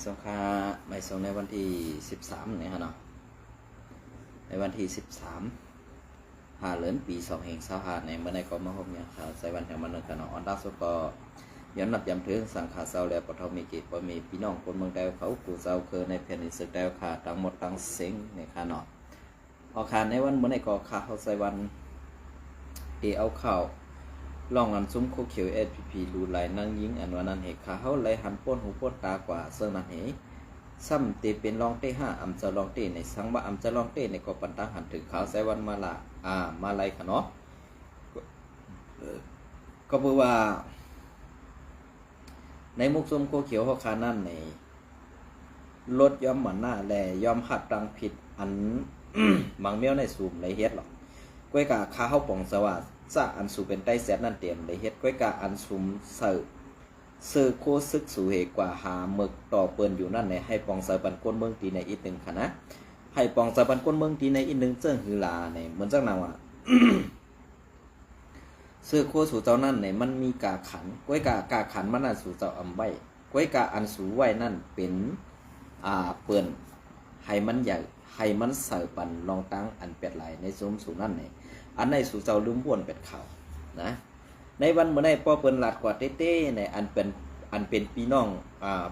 ส่งค่าไม่ส่งในวันที่13เนี่ยฮะเนาะในวันที่13 5 เดือนปี2025ในเมื่อในกรมหเนี่ยค่ะใส่วันแห่งมันนึงกันเนาะอันดับสุดก็ย้อนนับย้ำถึงสังขารเศร้าและปฐมีกิจว่ามีพี่น้องคนเมืองใดเขากูเศร้าคือในแผ่นดินศึกใดค่ะทั้งหมดทั้งสิ่งเนี่ยค่ะเนาะพอขาในวันเมื่อในก็ขาเขาใส่วันเอาเข้าลองอันซุ้มโคเขียวSPPรูไหลนั่งยิงอันวันนั้นเหตุขาเขาไหลหันป้นหูป้นตากว่าเสื้อนั้นเหซ้ำตีเป็นลองเต้5อำจะลองเต้ในสังว่าอำจะลองเต้ในก็ปันตั้งหันถึงขาวใส่วันมาละมาไลค่ะเนาะก็เพื่อว่าในมุกซุ้มโคเขียวเขาขานั่นในรถย่อมหมันหน้าแลย่อมหักตังผิดอัน บางเมี้ยวในสูมในเฮ็ดหรอกก้วยกาขาเขาป่องสวัสดิ์ซะอันสูเป็นใต้แสนนั่นเต็มเลยเฮ็ดก้วยกาอันสูมเสือโคซึกสู่เหกว่าหาหมึกต่อเปิ้นอยู่นั่นในให้ปองสายปันก้นเมืองตีในอีกหนึ่งค่ะนะให้ปองสายปันก้นเมืองตีในอีกหนึ่งเจิ้งหือลาในเหมือนจังนาวอ่ะ เสือโคสู่เจ้านั่นในมันมีกาขันก้วยกาขันมันน่ะสู่เจ้าอำไว้ก้วยกาอันสู่ไว้นั่นเป็นเปิ้นให้มันใหญ่ให้มันใส่ปันลองตั้งอันเป็ดไหลในซุ้มสู่นั่นในอันในสู่เจ้าลืมบ้วนเป็ดเขานะในวันเมื่อในปอเปิ้นหลัดกว่าเต้ในอันเป็นพี่น้อง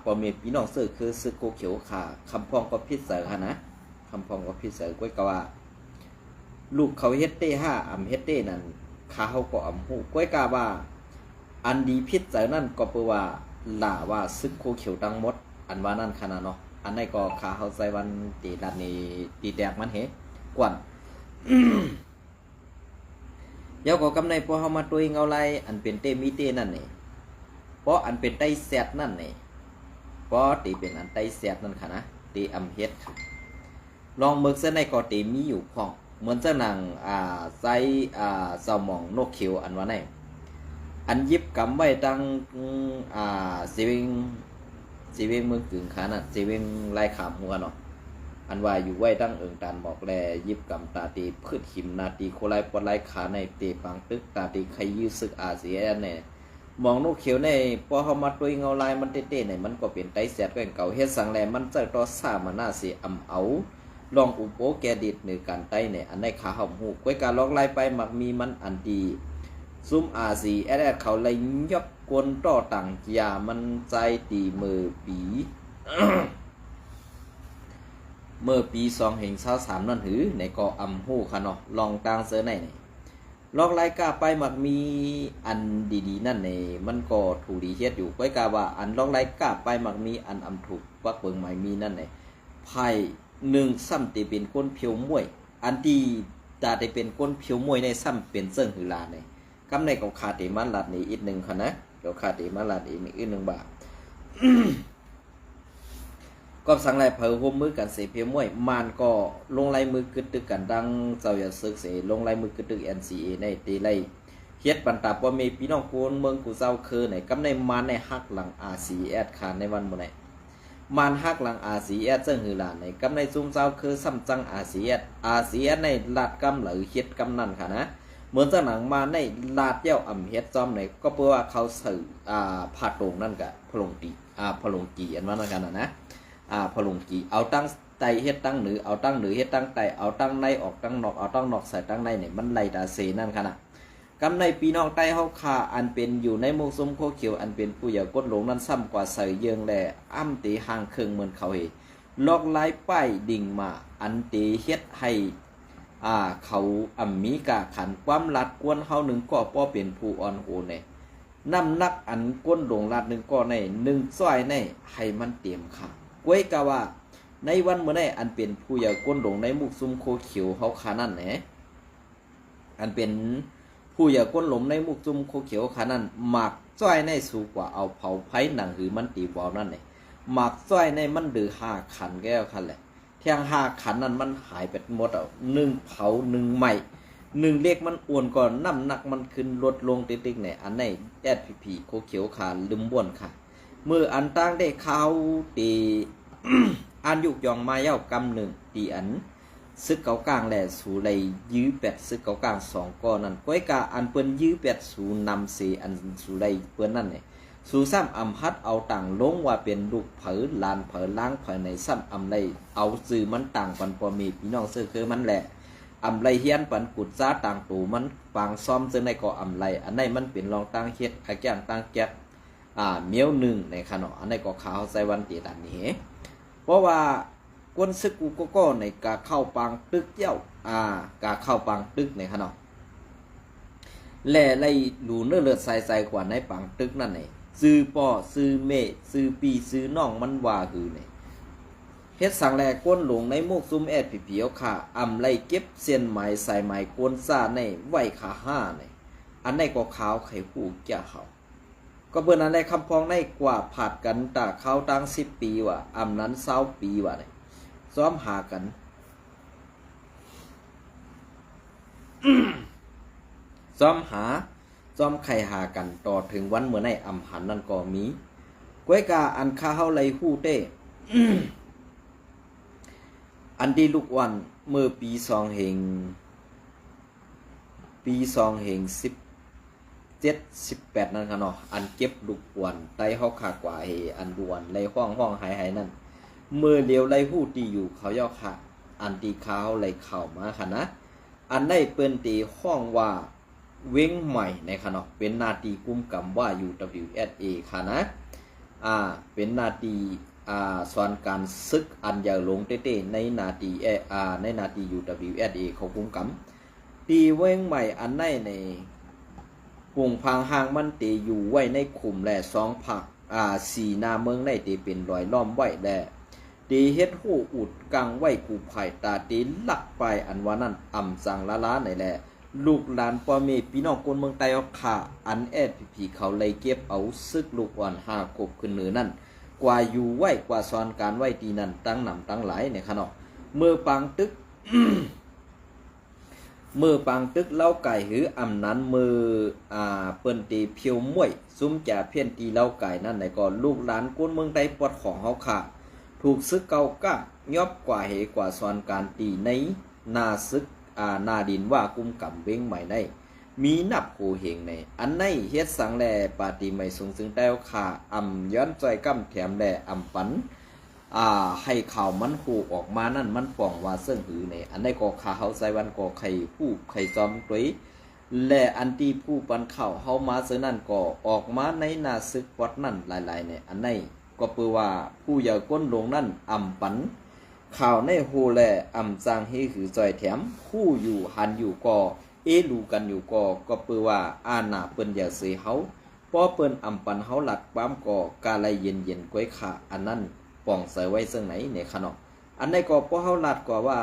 ปอเมพี่น้องเสือคือซึกโกเขียวขาคำพองก็พิษเสือค่ะนะคำพองก็พิษเสือก้วยกว่าลูกเขาเฮ็ดเต้5อำเฮ็ดเต้นั่นขาเขาก็อำหูก้วยกาว่าอันดีพิษเสือนั่นก็เปว่าล่าว่าซึกโกเขียวทั้งหมดอันว่านั่นขนาดเนาะอันในก็ขาเขาใส่วันตีดันนี่ตีแตกมันเหกวนเดี๋ยวก็กำในพอเฮามาตัวเงาไรอันเป็นเตมีเตนั่นนี่เพราะอันเป็นไตแซดนั่นนี่เพราะตีเป็นอันไตแซดนั่นค่ะนะตีอำเฮ็ดลองเมือกเส้นในก็ตีมีอยู่พองเหมือนเจ้านางไซเสมองนกเขียวอันว่าไหนอันยิบกำไว้ตั้งสีเวงเมืองกึ่งขาน่ะสีเวงลายขามหัวเนาะอันว่าอยู่ไว้ตั้งตันบอกแลยิบกำตาตีพืชหิมนาตีโคไลปวดไลขาในเตปังตึกตาตีใครยื้อซึกเสียเนี่ยมองนกเขียวในพอเขามาตัวเงาลายมันเต้ๆเนี่ยมันก็เป็นไตแสดก็เก่าเฮ็ดสังแลมันจะต่อซ่ามันน่าสิอำเอาลองอุปโภแกดิดในการไตเนี่ยอันในขาหอมหูก้วยการลอกลายไปมักมีมันอันดีซุ่มสีแอดเขาเลยยกกวนต่อต่างยามันใจตีมือปี เมื่อปี2023นั่นหือในก็อำหูค่ะเนาะลองตางเสือในลอกลายกาไปมักมีอันดีๆนั่นในมันก็ถูกดีเฮ็ดอยู่ก้อยกาว่าอันลอกลายกาไปมักมีอันอำถูกปักเปิงใหม่มีนั่นในไพ่1ซ้ำตีเป็นก้นเพียวมวยอันที่ตาได้เป็นก้นเพียวมวยในซ้ำเป็นเซิงหือลาในกำในก็ขาดตีมันลัดนี่อีก1ค่ะนะก็ขาดตีมันลัดอีก1 บาท ก็สังไรเผาห่มมือกันเสียเพียมวยมันก็ลงลายมือกึดตึกกันดังเจ้าอย่าซึกเสียลงลายมือกึดตึก NCA ในตีไลเฮ็ดปันตาบ่มีพี่น้องคนเมืองกูเจ้าคือไหนกำในมันในฮักหลัง RCS ขาในวันมื้อไหนมันฮักหลัง RCS จังหือหลานในกำในซุ่มเจ้าคือซ้ำจัง RCS ในลาดกำหรือเฮ็ดกำนั่นค่ะนะเหมือนจังหนังมาในลาดเย้าอำเฮ็ดจอมไหนก็เพื่อว่าเขาสื่อผาดตรงนั่นก็พลงตีพลงกีอันว่านั่นกันนะพลุงกีเอาตั้งไตเฮ็ดตั้งเหนือเอาตั้งเหนือเฮ็ดตั้งไตเอาตั้งในออกตั้งนอกเอาตั้งนอกใส่ตั้งในเนี่ยมันไล่ตาเสนั่นขนาดกำในปีน้องไตเฮาคาอันเป็นอยู่ในมุกซุ้มโคเขียวอันเป็นผู้ใหญ่ก้นหลงนั้นซ้ำกว่าใส่เยืองแลอ้ำตีห่างเครื่องเหมือนเขาเฮลอกลายป้ายดิ่งมาอันตีเฮ็ดให้เขามีกาขันความลัดกวนเฮาหนึ่งก็ป้อเป็นผู้อ่อนโหเนี่ยน้ำหนักอันก้นหลงลัดหนึ่งก็ใน1ซ้อยในให้มันเตรียมค่ะก้วยกะว่าในวันเมื่อใดอันเป็นผู้ใหญ่ก้นหลงในมุกซุ่มโคเขียวเขาขานั่นแหนอันเป็นผู้ใหญ่ก้นหลงในมุกซุ่มโคเขียวขานั่นหมักจ้อยในสูกว่าเอาเผาไผ่หนังหือมันตีบอลนั่นแหละหมักจ้อยในมันดือ5 ขันแก้วคันแหละเที่ยง5 ขันนั้นมันหายไปหมด1เผา1ใหม่1เลขมันอ้วนก่อนน้ำหนักมันขึ้นลดลงติ๊กๆเนี่ยอันในSPPโคเขียวขาลืมบ้วนค่ะมืออันตั้งได้เข้าตี อันยุกยองมาเย้ากำหนึ่งตีอันซึกเก่ากลางแหล่สู่เลยยื้อ8ซึกเก่ากลาง2ก้อนนั่นก้อยกาอันเปิ้นยื้อ8สู่นำเสอันสู่เลยเปิ้นนั่นเนี่ย สู่ซ้ำอำฮัดเอาต่างลงว่าเป็นลูกเผอลานเผอล้างเผอในซ้ำอำไรเอาซื้อมันต่างปันพอมีพี่น้องซื้อคือมันแหละอำไรเฮียนปันกุดซาต่างตูมันปางซ้อมซึ่งในก็อำไรอันในมันเป็นรองตั้งเฮ็ดไอ้แก้งตั้งแก๊กเมียวหนึ่งในขณะอันในก็ขาวใส่วันตีดันนี้เพราะว่ากวนซึกกูก็ในกาเข้าปางตึกเย้ากาเข้าปางตึกในขณะแล่ไล่หลูเนื้อเลือดใส่กว่าในปางตึกนั่นเองซื้อป่อซื้อเมซื้อปีซื้อน้องมันว่าคือเนี่ยเฮ็ดสังแลก้นหลงในมุกซุ้มแอดผีเอาค่ะอำไล่เก็บเส้นไหมใส่ไหมก้นซ่าในไหวขาห้าเนี่ยอันในก็ขาวไข่ผู้แก่เขาก็เบิ่นอันในคำพองในกว่าผัดกันตาเขาตั้ง10 ปีว่ะอำนั้น20 ปีว่ะเนี่ยซ้อมหากัน ซ้อมไข่หากันต่อถึงวันเมื่อในอำหันนั่นก็มีก้วยกาอันข้าเฮาไลฮู้เต้ อันดีลูกวันเมื่อปี2 เหง17-18นั่นค่ะเนาะอันเก็บลูกวันไตเฮาขากว่าเฮอันดวนไลห้องหายนั่นเมื่อเลียวไลฮู้ตีอยู่เขาย่อค่ะอันตีข้าเฮาไลเข้ามาค่ะนะอันได้เปิ้นตีห้องว่าเว้งใหม่ในขณะเป็นนาทีกุมกรรมว่า UWSA ค่ะนะเป็นนาทีส่วนการซึกอันยาวลงเต้ๆในนาทีในนาที UWSA เขากุมกรรมตีเว้งใหม่อันในปุ่งพังห่างมันตีอยู่ไว้ในขุมแล2 ผัก4 นาเมืองในตีเป็นรอยล้อมไว้แลตีเฮ็ดหู้อุดกังไว้กูไผ่ตาตีลักไปอันว่านั้นอ่ำสังละล้าในแลลูกหลานพ่อแม่พี่น้องคนเมืองไต้ค่ะอันแอดผีเขาเลยเก็บเอาซึกลูกอ่อน5 ขวบขึ้นเหนือนั่นกว่าอยู่ไว้กว่าสอนการไว้ตีนั่นตั้งนำตั้งหลายในขณะเมื่อปังตึก เมื่อปังตึกเล่าไก่หืออำนั้นมือเปิ้นตีเพียวมวยซุ้มจ่าเพี้ยนตีเล่าไก่นั่นในก่อนลูกหลานคนเมืองไต้ปอดของเฮาค่ะถูกซึกเก่าก้ายอบกว่าเหกว่าสอนการตีในนาซึกนาดินว่ากุมกำเว้งใหม่ในมีนับโหเฮงในอันในเฮ็ดสังแลปาติไม่สูงซึ่งแต้วขาอำย้อนใจกำแถมแลอำปันให้ข่าวมันหูออกมานั่นมันป่องว่าเสื่องหือในอันในก็ขาเฮาใส่วันก็ไข่ผู้ไข่จอมตุ้ยและอันที่ผู้ปันข่าวเฮามาเสื่อนั่นก็ออกมาในนาซึกวัดนั่นหลายๆในอันในก็เปือว่าผู้อย่าก้นลงนั่นอำปันข่าวในโฮแลอำจางเฮหือจอยแถมคู่อยู่หันอยู่ก็ลูกันอยู่ก็เปือว่าหน้าเปิ้นอย่าเสยเฮาป้อเปิ้นอำปันเฮาหลัดความก็กาไลเย็นก้อยขาอันนั้นป่องใส่ไว้ซึ่งไหนในขณะอันในก็ป้อเฮาหลัดก็ว่า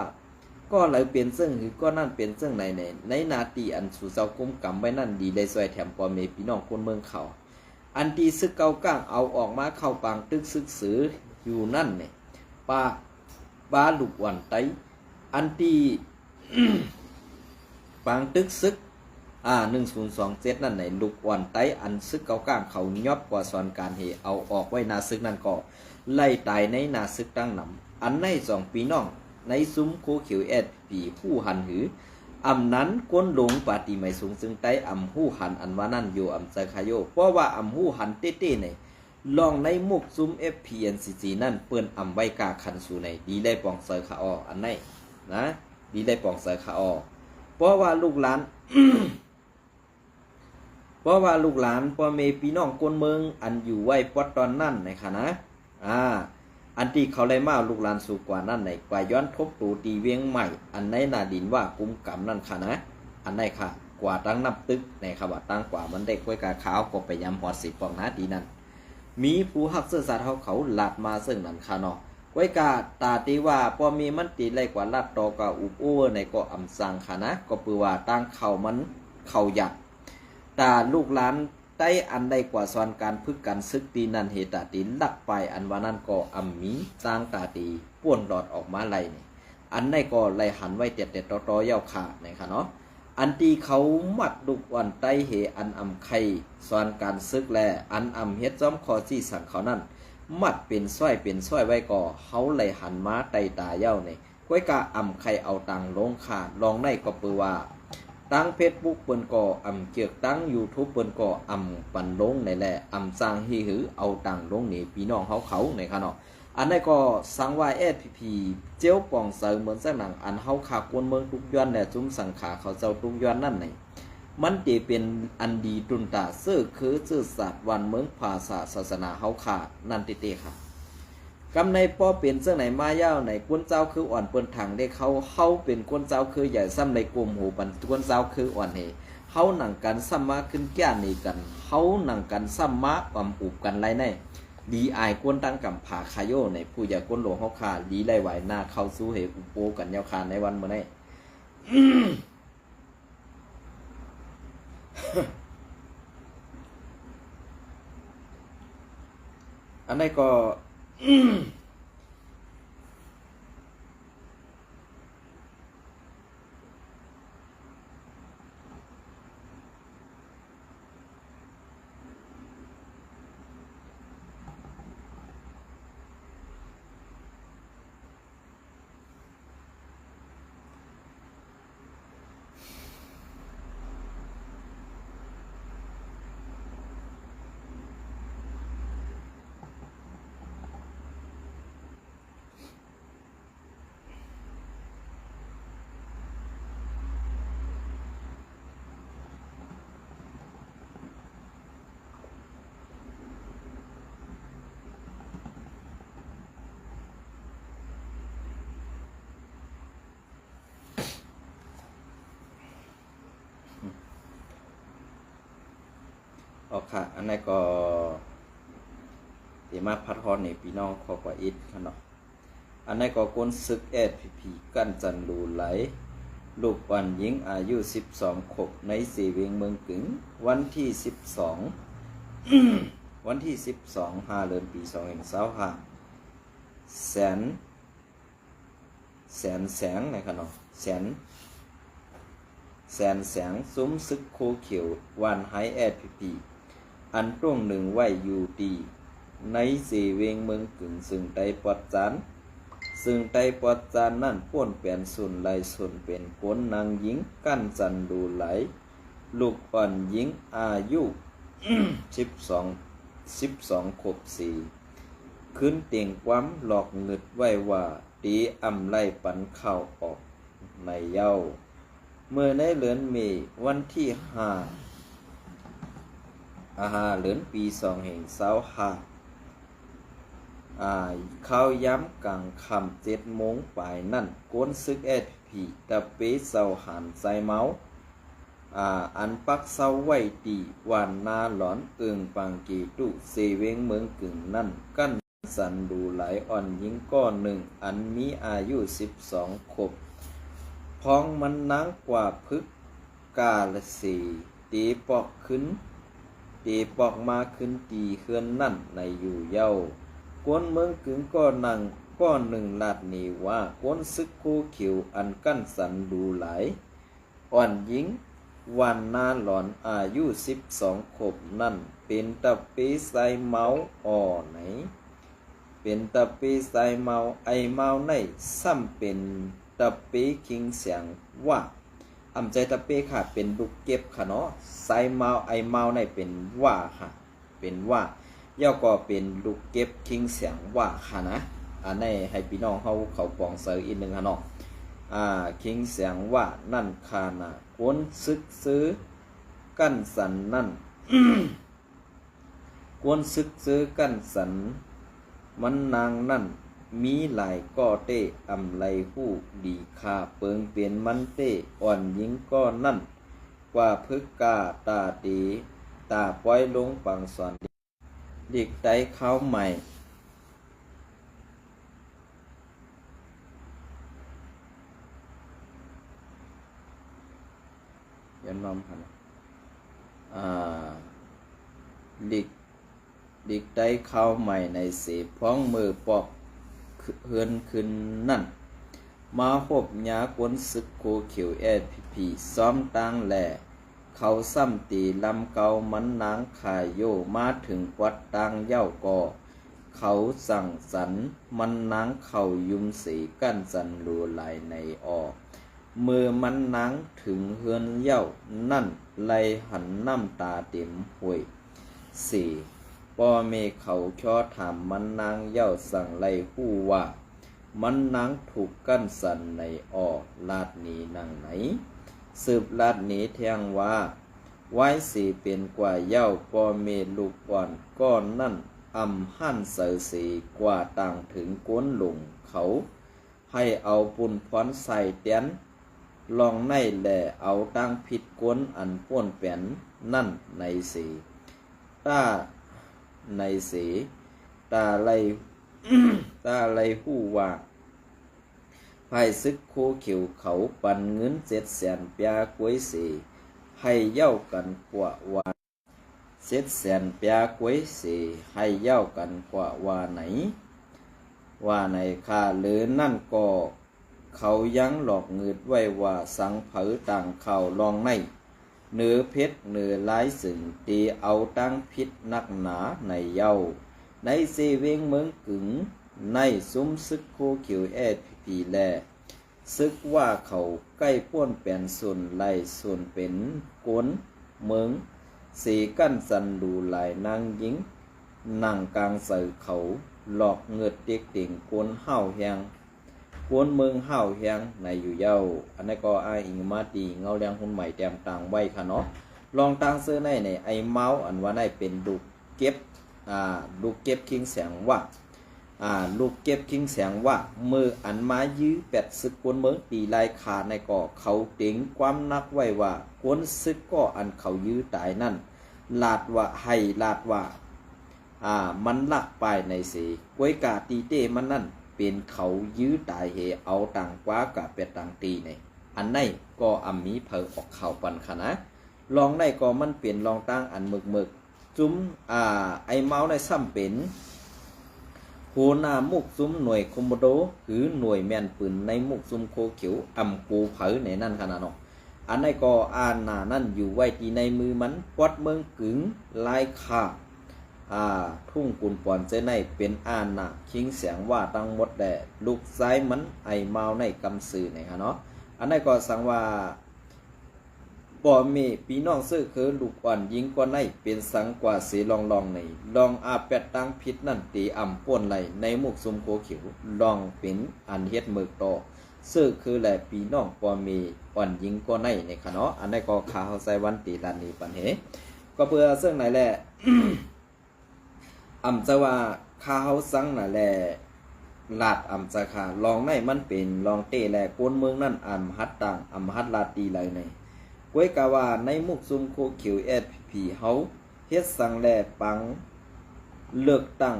ก็เลยเปลี่ยนซึ่งหือก็นั่นเป็นซึ่งไหนในนาทีอันสู่เจ้ากุมกำไว้นั่นดีได้ซอยแถมพ่อแม่พี่น้องคนเมืองเขาอันที่ซึกเก่าก้างเอาออกมาเข้าปางตึกซึกสืออยู่นั่นเนี่ยป้าลูกวันไตอันที่ ปางตึกซึก1027นั่นไหนลูกวันไตอันซึกเก่าก้างเขายอบกว่าสอนการเฮเอาออกไว้นาซึกนั่นก็ไล่ตายในนาซึกตั้งนำอันใน2 ปีน้องในซุ้มโคเขียวปีผู้หันหืออำนั้นก้นหลงปาติไม่สูงซึ่งไตอำหู้หันอันว่านั่นอยู่อำใจคายโยเพราะว่าอำหู้หันเต้ๆในลองในมุกซุ้ม FPNCC นั่นเปิ้นอำไว้กาคันสู่ในดีได้ปองเซอร์ขาอออันไหนนะดีได้ปองเซอร์ขาออเพราะว่าลูกหลาน เพราะว่าลูกหลานพ่อแม่พี่น้องคนเมืองอันอยู่ไว้ปอดตอนนั่นนะคะนะอันที่เขาเลยมาลูกหลานสู่กว่านั่นในกว่าย้อนทบตูตีเวียงใหม่อันในนาดินว่ากุมกำนั่นค่ะนะอันในค่ะกว่าตั้งนับตึกในค่ะว่าตั้งกว่ามันได้กล้วยกาขาวก็ไปยำหอด10 ปองนะดีนั่นมีผู้ฮักเสื้อสาเขาหลัดมาซึ่งนั่นค่ะเนาะกล้วยกาตาตีว่าพอมีมันตีไรกว่าลัดตอกาอุบโอในก็อำสังค่ะนะก็ปือว่าตั้งเขามันเขาหยักตาลูกหลานไต้อันใดกว่าสอนการพึกกันซึกตีนันเหตาตีลักไปอันว่านั่นก็อำมีสร้างตาตีป่วนหลอดออกมาไล่นี่อันในก็ไล่หันไว้เต็ดๆตอๆเย้าขาในค่ะเนาะอันที่เขามัดลูกอ่อนไต้เหอันอำไข่สอนการซึกแลอันอำเฮ็ดจ้อมคอซี่สั่งเขานั่นมัดเป็นสร้อยไว้ก่อเขาไล่หันมาไตตาเย้านี่ก้อยกาอำไข่เอาตังลงขาดลองในก็ปือว่า ตั้ง Facebook เปิ้นก็เกี่ยวตั้ง YouTube เปิ้นก็ปันลงในแหละสร้างฮีหือเอาตังลงนี่พี่น้องเขาในค่ะเนาะอันนี้ก็สังวาย SPP เจียวป่องเสริมเหมือนสักหนังอันเฮาขากวนเมืองทุกย้อนเนี่ยจุ้มสังขาเขาเจ้าทุกย้อนนั่นไหนมันจะเป็นอันดีตุนตาซื่อคือซื่อสัตว์วันเมืองภาษาศาสนาเฮาขานั่นติเตค่ะกำในป้อเป็นเสื้อไหนมาย่าวไหนกวนเจ้าคืออ่อนเปิ้นถังได้เขาเป็นกวนเจ้าคือใหญ่ซ้ำในกลุ่มหูปันกวนเจ้าคืออ่อนเฮเขาหนังกันซ้ำมาขึ้นแก่นี่กันเขาหนังกันซ้ำมาอุบกันไรแน่ดีอายกวนตั้งกับผาคายโยในผู้ใหญ่กวนหลวงเฮาขาดีไล่ไหวหน้าเข้าสู้เหตุอุโปกันยาวคาในวันเมื่อไหร่ อันนี้ก็ อ๋อค่ะ อันนี้ก็ที่มาพัดฮอนในพี่น้องขอกว่าอิดค่ะเนาะอันนี้ก็ก้นซึกSPPกันจันรูไหลลูกปันหญิงอายุ12ขวบในสีเวียงเมืองกึ๋งวันที่12 วันที่12 5 เดือนปี2025แสงนะครับเนาะแสนแสงซุ้มซึกโคเขียววันไฮSPPอันตรงหนึ่งไว้อยู่ดีในสีเวียงเมืองกึ่งซึ่งไตปอดจานนั่นป้วนเปลี่ยนส่วนไหลส่วนเป็นก้นนางหญิงกั้นจันดูไหลลูกอ่อนหญิงอายุ12ขวบ4ขึ้นเตียงความหลอกเงึดไว้ว่าตีไล่ปันเข้าออกในเย้าเมื่อในเดือนเมษวันที่5เดือนปี2025เข้าย้ำกลางค่ำ7 โมงปลายนั่นก้นซึกSPPตะเปเซาหันใจเมาอันปักเซาไว้ตีวันนาหลอนปังกีตุเซเวงเมืองกึ่งนั่นกั้นสันดูไหลอ่อนหญิงก้อนหนึ่งอันมีอายุ12ขวบพ้องมันนางกว่าพึกกาลสีตีปอกมาขึ้นตีเขื่อนนั่นในอยู่เย้ากวนเมืองกึ่งก้อนนังก้อนหนึ่งลาดนีว่ากวนซึกคู่เขียวอันกั้นสันดูไหลอ่อนหญิงวันนาหลอนอายุ12ขวบนั่นเป็นตะปีไซเมาไหนเป็นตะปีไซเมาเมาในซ้ำเป็นตะปีคิงเสียงว่าใจตะปีค่ะเป็นลูกเก็บค่ะเนาะไซเมาเมาในเป็นว่าค่ะเป็นว่าย่อก็เป็นลูกเก็บคิงเสียงว่าค่ะนะอันนี้ให้พี่น้องเขาปองเสืออีกหนึ่งค่ะเนาะคิงเสียงว่านั่นคานะก้นซึกซื้อกั้นสันนั่น ก้นซึกซื้อกั้นสันมันนางนั่นมีหลายก็เต้ไลหู้ดีคาเปิงเปลี่ยนมันเต้อ่อนหญิงก็นั่นกว่าพึกกาตาดีตาปล่อยลงปังสอนเด็กไตเข้าใหม่ยันนอมค่ะเด็กได้เข้าใหม่ในเสพพ้องมือปอกเฮือนขึ้นนั่นมาพบยากวนซึกโคเขียวSPPซ้อมตั้งแหล่เขาซ้ำตีลำเกามันนางขายโยมาถึงวัดตังเย้าก่อเขาสั่งสรรมันนางเข่ายุมสีกั้นสันรูไหลในออก มือมันนังถึงเฮือนเย้านั่นไลหันน้ำตาเต็มห้วยสี่พ่อเมเขาชอถามมันนางเย้าสั่งไลหู้ว่ามันนางถูกกั้นสันในอ้อลาดหนีนางไหนสืบลาดหนีแทงว่าไว้สีเป็นกว่าเย้าพ่อเมลูกอ่อนก้อนนั่นอำหั่นเสือสีกว่าต่างถึงก้นหลงเขาให้เอาปุ่นพรใส่เตียนลองในแหล่เอาตั้งผิดก้นอันป้วนแป่นนั่นในสีตาในสีตาไล ตาไลหู้ว่าไพ่ซึกโคเขียวเขาปันเงิน700,000 เปียกวยสีให้เย้ากันกว่าว่า700,000 เปียกวยสีให้เย้ากันกว่าว่าไหนว่าในค่าหรือนั่นก็เขายังหลอกเงิดไว้ว่าสังเผอต่างเขาลองในเนื้อเพชรเนื้อลายสึงตีเอาตั้งพิษนักหนาในเย้าในเซเวงเมืองกึ๋งในซุ้มซึกโคเขียวปีแลซึกว่าเขาใกล้ป้วนแป่นส่วนไล่ส่วนเป็นก้นเมืองสีกั้นสันดูหลายนางหญิงนั่งกลางใส่เขาหลอกเงิดเด็กติ่งก้นเห่าแหงก้นเมืองเห่าแหงในอยู่เย้าอันนี้ก็อ้ายอิงมาตีเงาแรงหุ่นใหม่แต้มต่างไว้ค่ะเนาะลองตั้งเสื้อในไอเมาอันว่าได้เป็นลูกเก็บลูกเก็บคิงแสงว่าลูกเก็บคิงแสงว่ามืออันมายื้อแปดซึกกวนเมืองตีลายขาในก่อเขาเต็งความนักไว้ว่ากวนซึกก็อันเขายื้อตายนั่นลาดว่าให้ลาดว่ามันลักไปในสีกวยกาตีเต้มันนั่นเป็นเขายื้อตายเหเอาต่างกว่ากับเป็ดต่างตีในอันไหนก็อัมมีเพอออกเข่าปันขนะลองในก็มันเปลี่ยนลองตั้งอันหมึกจุ้มไอเมาในซ้ำเป็นโหนามุกซุ้มหน่วยคอมโบโดหรือหน่วยแมนปืนในมุกซุ้มโคเขียวอ่ำกูเผอในนั่นขนาดเนาะอันในก็นั่นอยู่ไว้ที่ในมือมันปอดเมืองกึ๋งลายขาทุ่งกุนปอนเจในเป็นคิงเสียงว่าตั้งหมดแด่ลูกซ้ายมันไอเมาในกำสื่อเนี่ยค่ะเนาะอันในก็สั่งว่าบ่มีพี่น้องซื้อคือลูกอ่อนยิงก็ในเป็นสังกว่าสีลองในลองแปดตั้งพิษนั่นตีอ่ำป่วนไหลในมุกซุมโคเขียวลองเป็นอันเฮ็ดมือต่อซื้อคือแหละพี่น้องบ่มีอ่อนยิงก็ในเนี่ยค่ะเนาะอันในก็ข่าวใส่วันตีลานนี้ปันเหก็เพื่อซึ่งไหนแหละ จะว่าข้าวสังน่ะแลลาดจะค่ะลองในมันเป็นลองเตแลกวนเมืองนั่นฮัดต่างฮัดลาดตีเลยในกวยกะว่าในมุกซุมโคเขียวพีเฮาเฮ็ดสังแลปังเลือกตั้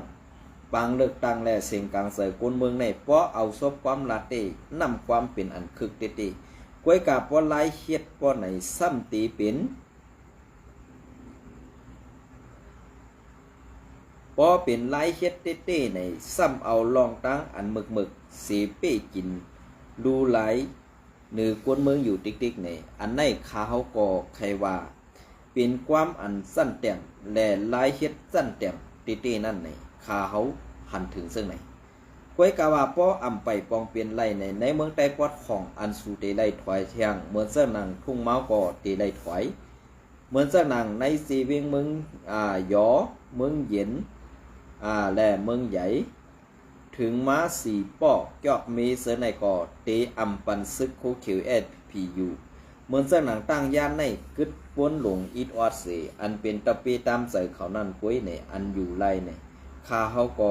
งแลเสียงกลางเสยกวนเมืองในเพราะเอาซบความลาเตนำความเป็นอันคึกเตกวยกะเพราะลายเฮ็ดเพราะไหนซ้ำตีเป็นพอเป็นลายเฮ็ดเต้ๆในซ้ำเอาลองตั้งอันหมึกสีเป้กินดูหลายเนื้อกวนเมืองอยู่ติ๊กๆในอันในข้าเขาก็ใครว่าเป็นความอันสั้นแต้มและลายเฮ็ดสั้นแต้มเต้ๆนั่นในข้าเขาหันถึงซึ่งไหนกวยกะว่าป้อไปปองเปลี่ยนไล่ในเมืองใต้ปอดของอันสูเตไล่ถอยเทียงเหมือนเสื้อหนังทุ่งเมาก็เตไล่ถอยเหมือนเสื้อหนังในสีเวียงเมืองยอเมืองเย็นและเมืองใหญ่ถึงมาสีปอกยอกเมเสในก่อเตปันซึกโคเขียวพียูเหมือนเส้นหนังตั้งย่านในกึดป้วนหลงอีดออดเสอันเป็นตะปีตามใส่เขานั่นกวยในอันอยู่ไล่ในข้าเขาก็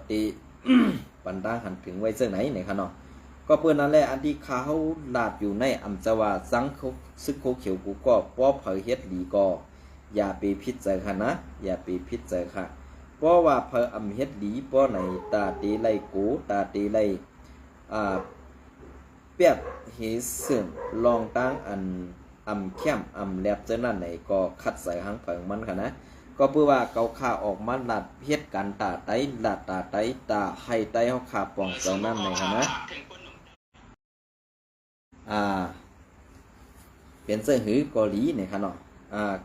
เต ปันตั้งหันถึงไว้เส้นไหนในค่ะเนาะก็เพื่อนนั่นแหละอันที่ข้าเขาลาดอยู่ในจะว่าสังซึกโคเขียวกูก็ป้อเผยเฮ็ดหลีก็อย่าไปพิจารณานะอย่าไปพิจารณาเพราะว่าเพอเฮ็ดดีเพราะในตาตีไลกูตาตีไลเปียบเฮซึ่งลองตั้งอันเข้มแลบเจ้านั่นไหนก็คัดใส่หางเผิงมันค่ะนะก็เพื่อว่าเกาข่าออกมาลัดเฮ็ดกันตาไตลัดตาไตตาให้ไตเฮาขาป่องเจ้านั่นไหนค่ะนะเป็นเสื้อหือเกาหลีเนี่ยค่ะเนาะ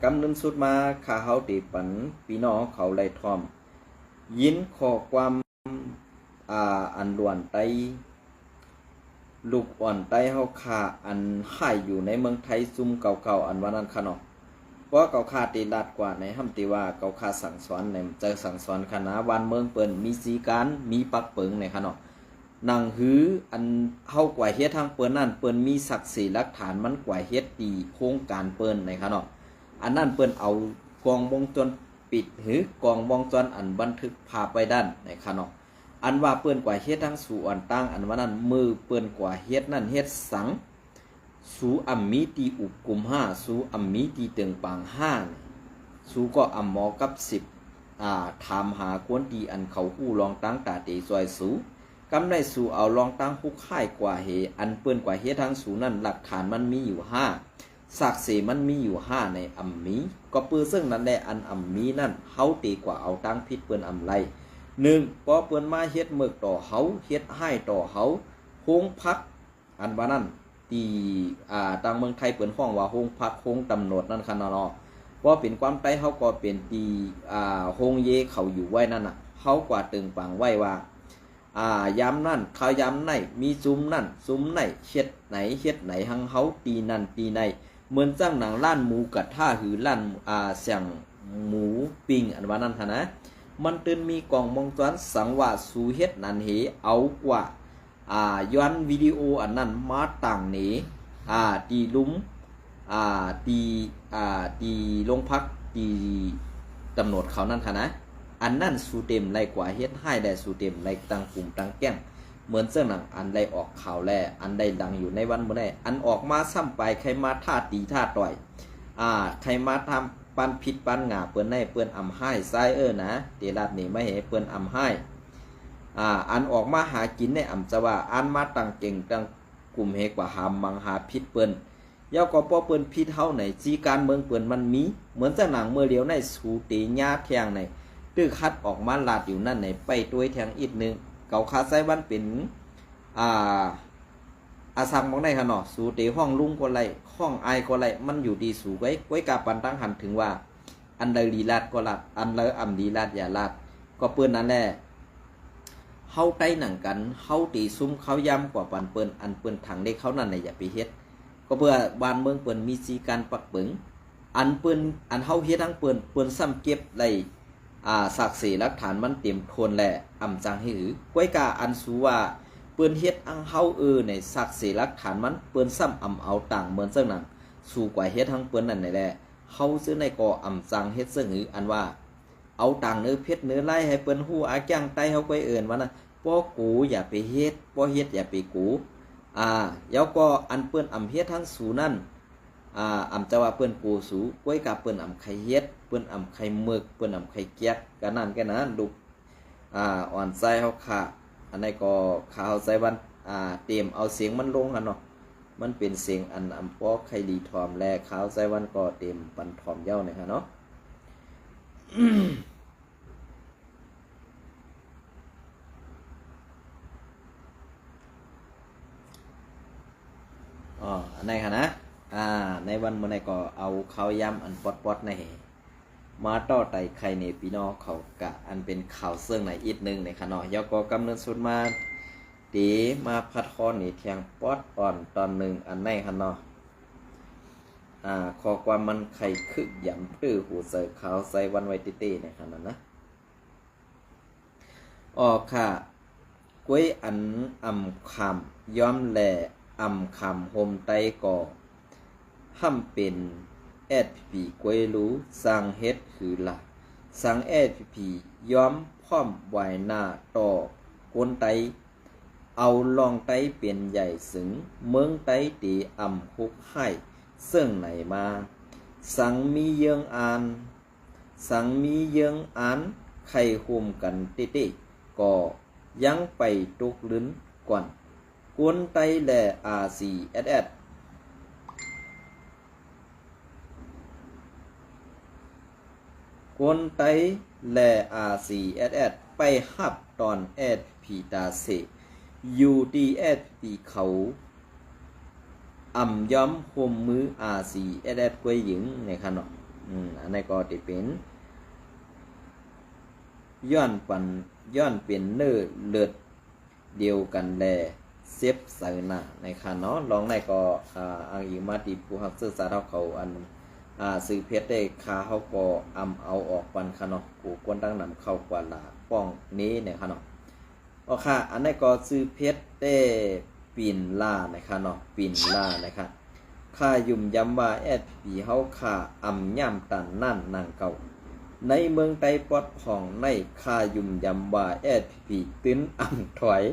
กำนึงสุดมาข้าเฮาตีปันพี่น้องเขาไล่ทอมยินขอความอันด่วนไต ลูกอ่อนไต้เฮาคาอันให้อยู่ในเมืองไทยซุ่มเก่าๆอันว่านั้นค่ะเนาะเพราะเก่าคาตีลาดกว่าในห้ำตีว่าเก่าคาสั่งสอนในเจอสั่งสอนคณะวันเมืองเปิ้นมีสีการมีปักเปิงในค่ะเนาะหนังหืออันเฮากว่าเฮ็ดทางเปิ้นนั่นเปิ้นมีศักดิ์ศรีหลักฐานมันกว่าเฮ็ดดีโครงการเปิ้นในค่ะเนาะอันนั้นเปิ้นเอากล้องวงจรปิดหรือกล้องวงจรอันบันทึกภาพไว้ด้านในค่ะเนาะอันว่าเปิ้นกว่าเฮ็ดทั้งสู่อันตั้งอันว่านั้นมือเปิ้นกว่าเฮ็ดนั่นเฮ็ดสังสู่อัมมีตีอุกุม5สู่อัมมีตีเตึงปาง5สู่ก็อัมหมอกับ10ถามหากวนตีอันเขาฮู้ลองตั้งตาเตซอยสู่กำได้สู่เอาลองตั้งผู้ค่ายกว่าเหอันเปิ้นกว่าเฮ็ดทั้งสู่นั่นหลักฐานมันมีอยู่5ศักดิ์ศรีมันมีอยู่5ในอัมมีก็ปื้อซึ่งนั้นแหละอันอัมมีนั่นเฮาตีกว่าเอาตั้งผิดเปิ้นอำไร1พอเปิ้นมาเฮ็ดเมือกต่อเฮาเฮ็ดให้ต่อเฮาโฮงพักอันว่านั้นตีทางเมืองไทยเปิ้นฮ้องว่าโฮงพักโฮงตำหนดนั่นคั่นเนาะบ่เป็นความไต้เฮาก็เป็นตีโฮงเยเขาอยู่ไว้นั่นน่ะเฮากว่าตึงปังไว้ว่ายามนั่นเขายามไหนมีซุ้มนั่นซุ้มไหนเฮ็ดไหนหังเฮาตีนั่นตีในเหมือนจังหนังล้านหมูกระทะหือล้านเสียงหมูปิ้งอันว่านั้นหั่นนะมันตื่นมีกล่องวงจรสังว่าสู่เฮ็ดนั่นเหเอากว่าย้อนวิดีโออันนั้นมาต่างเหนตีลุ้มตีโรงพักตีตำรวจเขานั่นค่ะนะอันนั่นสู่เต็มไรกว่าเฮ็ดให้ได้สู่เต็มไรตั้งกลุ่มตั้งแก้งเหมือนเสื้อหนังอันได้ออกข่าวแลอันได้ดังอยู่ในวันบ่ได้อันออกมาซ้ำไปใครมาท่าตีท่าต่อยใครมาทำปันผิดปันหงาเปิ้นให้เปิ้นอำให้ไซนะเตลาดนี่ไม่ให้เปิ้นอำให้อันออกมาหากินในอำจะว่าอันมาตั้งเก่งตั้งกลุ่มเฮกว่าหามมังหาผิดเปิ้นยาวก็ป้อเปิ้นผิดเฮาไหนจีการเมืองเปิ้นมันมีเหมือนเสื้อหนังเมื่อเดียวในสู่เตญาแทงในตื้อคัดออกมาลาดอยู่นั่นในไปตัวแทงอีกนึงเก่าคาไซวันเป็นสังมองได้ค่ะเนาะสู่เตห้องลุงก็ไรห้องไอก็ไรมันอยู่ดีสู่ไว้กาปันตั้งหันถึงว่าอันใดลีลาดก็ลาดอันเลออำลีลาดอย่าลาดก็เปิ้นนั่นแหละเฮาใต้หนังกันเฮาตีซุ้มเขาย้ำกว่าปันเปิ้นอันเปิ้นถังได้เขานั่นในอย่าไปเฮ็ดก็เพื่อบ้านเมืองเปิ้นมีสีการปักเปิงอันเปิ้นอันเฮาเฮ็ดทั้งเปิ้นซ้ำเก็บได้ศักดิ์ศรีหลักฐานมันเต็มทนแหละอำจังให้หือก้วยกาอันสูว่าเปิ้นเฮ็ดอังเฮาในศักดิ์ศรีหลักฐานมันเปิ้นซ้ำอำเอาต่างเหมือนเจ้าหนังสู่กว่าเฮ็ดทั้งเปิ้นนั่นแหละเฮาซื้อในก่ออำจังเฮ็ดซึ่งหืออันว่าเอาต่างเนื้อเพชรเนื้อไล่ให้เปิ้นฮู้อาจ้างไต้เฮาก้อยเอิ้นว่านะป้อกูอย่าไปเฮ็ดป้อเฮ็ดอย่าไปกูแล้วก็อันเปิ้นอำเฮ็ดทั้งสูนั่นอำจะว่าเปิ้นกูสูก้วยกาเปิ้นอำไข่เฮ็ดเปิ้นอำไข่หมึกเปิ้นอำไข่เกียกกันนั่นแค่นั้นลูกอ่อนใจเฮาค่ะอันนี้ก็ข่าวใจวันเตรียมเอาเสียงมันลงกันเนาะมันเป็นเสียงอันอำป้อไข่ดีทอมแลข่าวใจวันก็เตรียมปันทอมเย้าเนี่ยค่ะเนาะ อันนี้ค่ะนะในวันเมื่อไหร่ก็เอาข้าวยำอันปอดในมาต่อไต่ไข่ในพี่น้องเขากะอันเป็นข่าวเสื่องในอีกนึงในค่ะเนาะยก็กำเนิดสุดมาตีมาพัดคอนี่เทียงปอดอ่อนตอนหนึ่งอันในค่ะเนาะขอความมันไข่คึกยำตื้อหูใส่ขาวใส่วันไวติเต้ในค่ะนะค่ะกล้วยอันอ่ำคำย้อมแหล่อ่ำคำโฮมไตก่อห้ำเป็นSPP กล้วยรู้สั่งเฮ็ดคือละสั่งSPP ย้อมพร้อมไว้หน้าต่อก้นไตเอาลองไตเป็นใหญ่สึงเมืองไตตีอ่ำคุกให้เสื่องไหนมาสั่งมีเยืองอ่านไข่ห่มกันติก็ยังไปตุกลิ้นก่อนกวนไตแลRCSSกวนไตแลRCSS ไปหับตอนSP ตาเสอยู่ที่SP เขาย้อมห่มมือ RCSS กวยหญิงในขนมอันนี้ก็จะเป็นย้อนเป็นเนื้อเลือดเดียวกันแล เซฟใส่หน้าในค่ะเนาะลองในก็อ้างอิงมาที่ผู้ฮักศึกษาเฮาเขาอันซื้อเพชรได้ค่าเฮาก็เอาออกปันค่ะเนาะกูควรตั้งนำเข้ากว่าลาป้องนี้เนี่ยค่ะเนาะโอค่ะอันนี้ก็ซื้อเพชรได้ปีนล่านะคะเนาะปีนล่านะคะค่ายุ่มยำว่าแอดปีเฮาค่าย่ำตันนั่นนางเก่าในเมืองไต้ปอดห้องในค่ายุ่มยำว่าแอดปีตื้นถอย